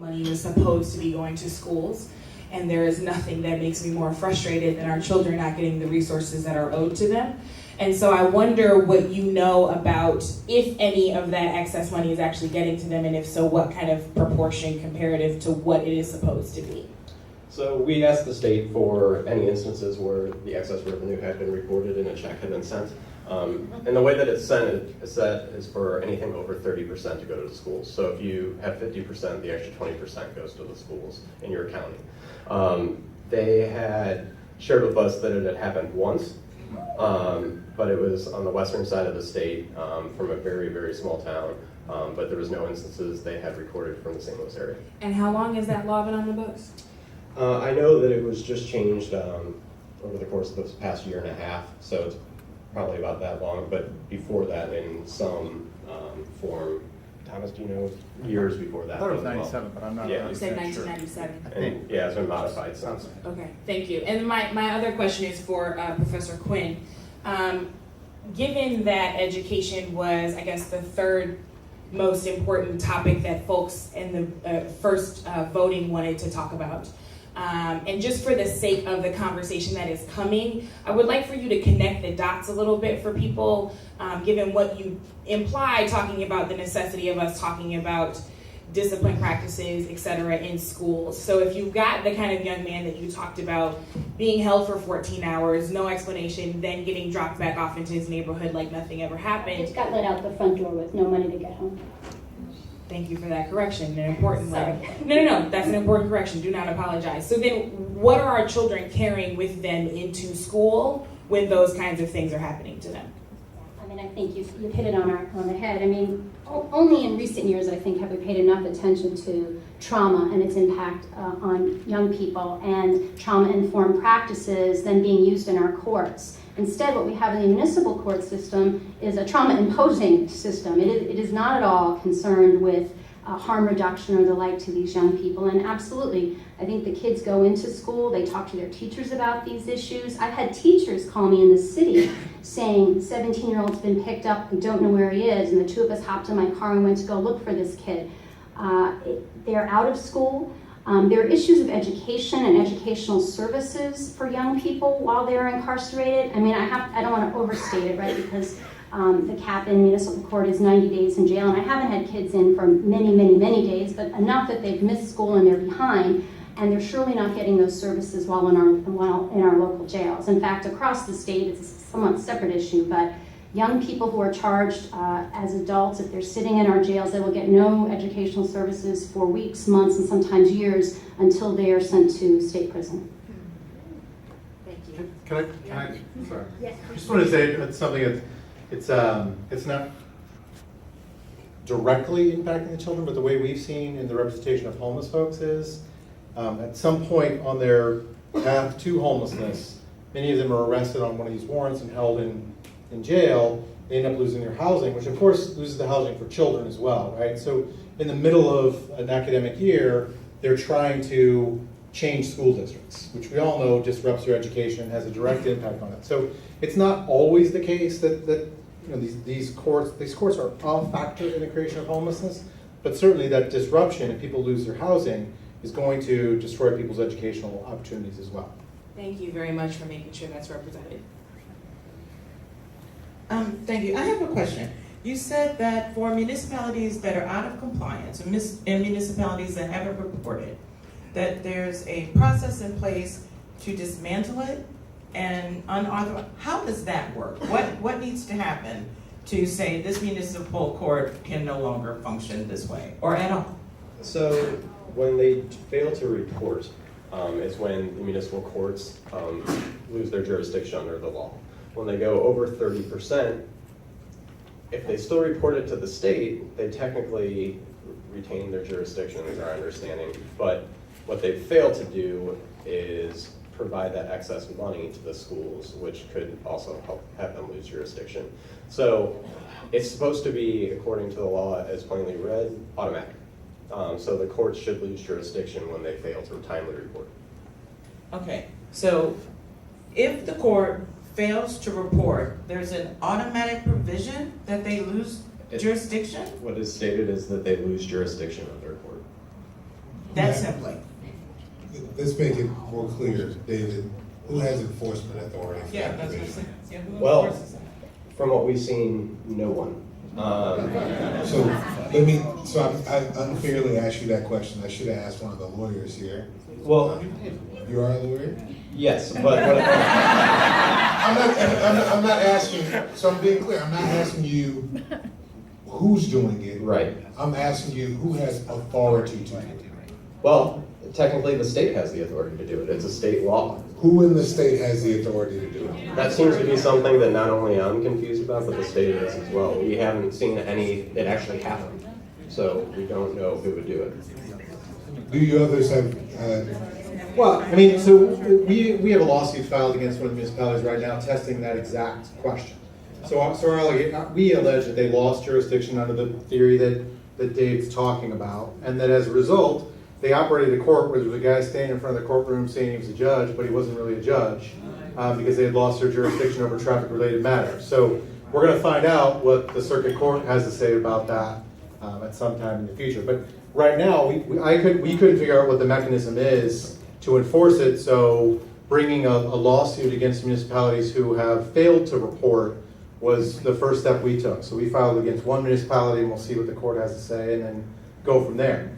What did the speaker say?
money was supposed to be going to schools. And there is nothing that makes me more frustrated than our children not getting the resources that are owed to them. And so I wonder what you know about if any of that excess money is actually getting to them, and if so, what kind of proportion comparative to what it is supposed to be. So we asked the state for any instances where the excess revenue had been reported and a check had been sent. And the way that it's set is for anything over 30% to go to the schools. So if you have 50%, the extra 20% goes to the schools in your county. They had shared with us that it had happened once, but it was on the western side of the state from a very, very small town. But there was no instances they had recorded from the St. Louis area. And how long has that law been on the books? I know that it was just changed over the course of the past year and a half, so it's probably about that long, but before that in some form. Thomas, do you know years before that? I thought it was 97, but I'm not Yeah. You said 100% sure. 1997. And, yeah, it's been modified since. Okay, thank you. And my other question is for Professor Quinn. Given that education was, I guess, the third most important topic that folks in the first voting wanted to talk about, and just for the sake of the conversation that is coming, I would like for you to connect the dots a little bit for people, given what you imply talking about the necessity of us talking about discipline practices, et cetera, in schools. So if you've got the kind of young man that you talked about being held for 14 hours, no explanation, then getting dropped back off into his neighborhood like nothing ever happened. Just got let out the front door with no money to get home. Thank you for that correction, an important one. No, that's an important correction, do not apologize. So then what are our children carrying with them into school when those kinds of things are happening to them? I mean, I think you've hit it on the head. I mean, only in recent years, I think, have we paid enough attention to trauma and its impact on young people and trauma-informed practices then being used in our courts. Instead, what we have in the municipal court system is a trauma-imposing system. It is not at all concerned with harm reduction or the like to these young people. And absolutely, I think the kids go into school, they talk to their teachers about these issues. I've had teachers call me in the city saying, 17-year-old's been picked up, we don't know where he is, and the two of us hopped in my car and went to go look for this kid. They're out of school. There are issues of education and educational services for young people while they're incarcerated. I mean, I don't want to overstate it, right, because the cap in municipal court is 90 days in jail, and I haven't had kids in for many, many, many days, but enough that they've missed school and they're behind, and they're surely not getting those services while in our local jails. In fact, across the state, it's a somewhat separate issue, but young people who are charged as adults, if they're sitting in our jails, they will get no educational services for weeks, months, and sometimes years until they are sent to state prison. Thank you. Can I sorry. Yes. I just wanted to say it's something that it's not directly impacting the children, but the way we've seen in the representation of homeless folks is at some point on their path to homelessness, many of them are arrested on one of these warrants and held in jail. They end up losing their housing, which of course loses the housing for children as well, right? So in the middle of an academic year, they're trying to change school districts, which we all know disrupts your education and has a direct impact on it. So it's not always the case that you know these courts are a factor in the creation of homelessness, but certainly that disruption, if people lose their housing, is going to destroy people's educational opportunities as well. Thank you very much for making sure that's represented. Thank you. I have a question. You said that for municipalities that are out of compliance and municipalities that haven't reported, that there's a process in place to dismantle it and unauthorized. How does that work? What needs to happen to say this municipal court can no longer function this way or at all? So when they fail to report is when the municipal courts lose their jurisdiction under the law. When they go over 30%, if they still report it to the state, they technically retain their jurisdiction, is our understanding. But what they fail to do is provide that excess money to the schools, which could also help have them lose jurisdiction. So it's supposed to be, according to the law as plainly read, automatic. So the courts should lose jurisdiction when they fail to timely report. Okay, so if the court fails to report, there's an automatic provision that they lose jurisdiction? What is stated is that they lose jurisdiction of their court. That simply. Let's make it more clear, David. Who has enforcement authority? for Yeah, that that's what I'm provision? saying. Yeah, who Well, enforces it? From what we've seen, no one. So I unfairly asked you that question. I should have asked one of the lawyers here. Well, You are a lawyer? yes, but what, I'm not asking, so I'm being clear, I'm not asking you who's doing it. right. I'm asking you who has authority to do it. Well, technically the state has the authority to do it. It's a state law. Who in the state has the authority to do it? That seems to be something that not only I'm confused about, but the state is as well. We haven't seen it actually happen. So we don't know who would do it. Do you others have, Well, I mean, so we have a lawsuit filed against one of the municipalities right now testing that exact question. So we allege that they lost jurisdiction under the theory that Dave's talking about, and that as a result, they operated a court where there was a guy standing in front of the courtroom saying he was a judge, but he wasn't really a judge, because they had lost their jurisdiction over traffic-related matters. So we're gonna find out what the circuit court has to say about that at some time in the future. But right now, we couldn't figure out what the mechanism is to enforce it, so bringing a lawsuit against municipalities who have failed to report was the first step we took. So we filed against one municipality, and we'll see what the court has to say, and then go from there.